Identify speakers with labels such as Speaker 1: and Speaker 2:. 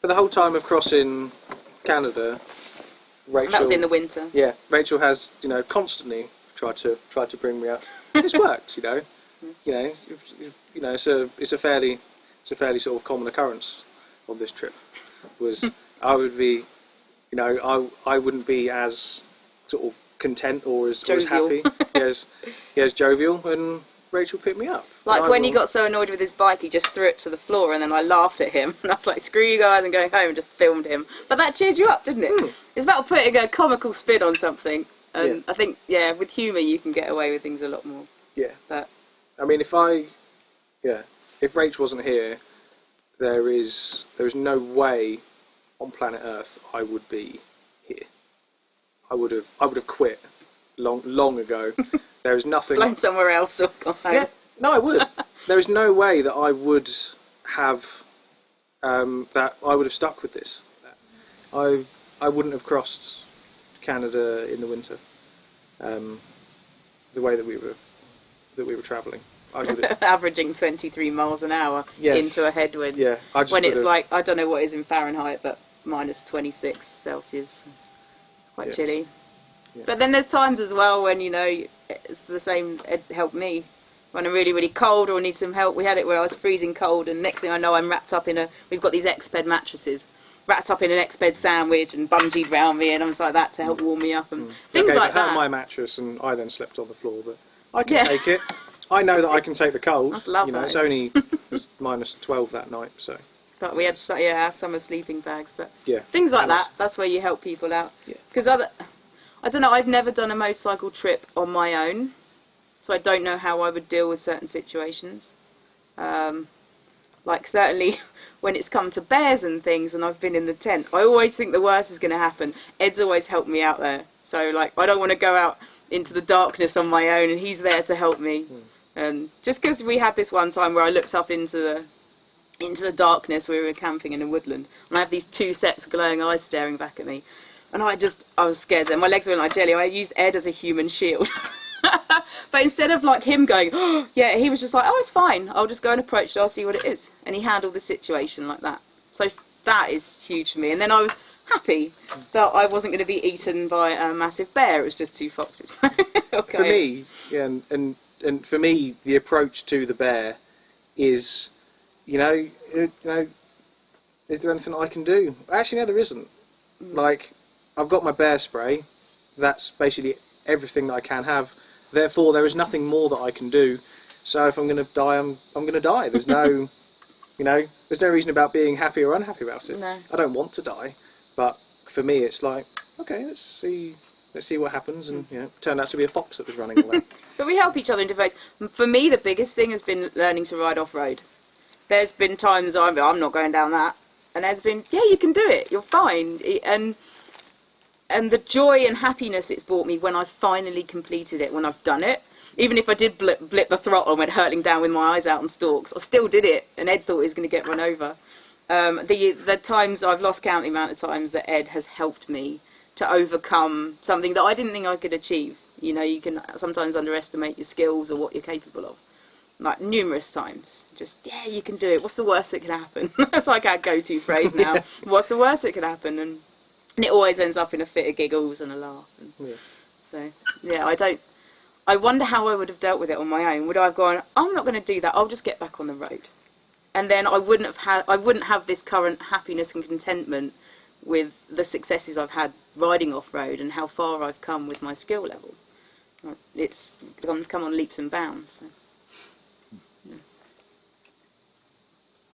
Speaker 1: for the whole time of crossing Canada, Rachel.
Speaker 2: And that was in the winter.
Speaker 1: Yeah, Rachel has, constantly tried to bring me up. It's worked, it's a fairly sort of common occurrence on this trip. I would be, I wouldn't be as sort of content or as happy as jovial when Rachel picked me up.
Speaker 2: Like when he got so annoyed with his bike, he just threw it to the floor, and then I laughed at him. And I was like, screw you guys, I'm going home, and just filmed him. But that cheered you up, didn't it? It's about putting a comical spin on something. And I think, with humour you can get away with things a lot more. Yeah.
Speaker 1: I mean, if Rach wasn't here, there is no way on planet Earth I would be here. I would have quit long ago. There is nothing.
Speaker 2: Flown somewhere else or gone home.
Speaker 1: Yeah, no, I would. There is no way that I would have that I would have stuck with this. I wouldn't have crossed Canada in the winter. The way that we were travelling.
Speaker 2: Averaging 23 miles an hour into a headwind. Yeah, when it's like, I don't know what it is in Fahrenheit, but minus 26 Celsius. Quite chilly. Yeah. But then there's times as well when, it's the same. It helped me when I'm really, really cold or need some help. We had it where I was freezing cold, and next thing I know, I'm wrapped up in we've got these X-Bed mattresses, wrapped up in an X-Bed sandwich and bungeed round me, and I was like that to help warm me up and things like that. I had my mattress, and I then slept on the floor, but I can take it. I know that I can take the cold. That's lovely. It's only minus 12 that night, so. But we had our summer sleeping bags, but things like that. That's where you help people out. Because I don't know. I've never done a motorcycle trip on my own, so I don't know how I would deal with certain situations. Like certainly when it's come to bears and things, and I've been in the tent, I always think the worst is going to happen. Ed's always helped me out there, so like I don't want to go out into the darkness on my own, and he's there to help me. And just because we had this one time where I looked up into the darkness, we were camping in a woodland, and I have these two sets of glowing eyes staring back at me, and I was scared, and my legs went like jelly. I used Ed as a human shield. But instead of like him going, oh, yeah, he was just like, oh, it's fine, I'll just go and approach it, I'll see what it is. And he handled the situation like that. So that is huge for me. And then I was happy that I wasn't going to be eaten by a massive bear. It was just two foxes. Okay.
Speaker 1: For me, and for me, the approach to the bear is, is there anything I can do? Actually, no, there isn't. Like, I've got my bear spray. That's basically everything that I can have. Therefore, there is nothing more that I can do. So if I'm going to die, I'm going to die. There's no, there's no reason about being happy or unhappy about it. No. I don't want to die, but for me, it's like, okay, let's see what happens. And it turned out to be a fox that was running away.
Speaker 2: But we help each other in different ways. For me, the biggest thing has been learning to ride off-road. There's been times I'm not going down that, and there's been, you can do it. You're fine. And the joy and happiness it's brought me when I finally completed it, when I've done it. Even if I did blip the throttle and went hurtling down with my eyes out on stalks, I still did it, and Ed thought he was going to get run over. The times, I've lost count the amount of times that Ed has helped me to overcome something that I didn't think I could achieve. You can sometimes underestimate your skills or what you're capable of. Like, numerous times. Just, you can do it. What's the worst that can happen? That's like our go-to phrase now. What's the worst that can happen? And it always ends up in a fit of giggles and a laugh. And so, I wonder how I would have dealt with it on my own. Would I have gone, I'm not going to do that, I'll just get back on the road. And then I wouldn't have this current happiness and contentment with the successes I've had riding off-road and how far I've come with my skill level. It's come on leaps and bounds. So.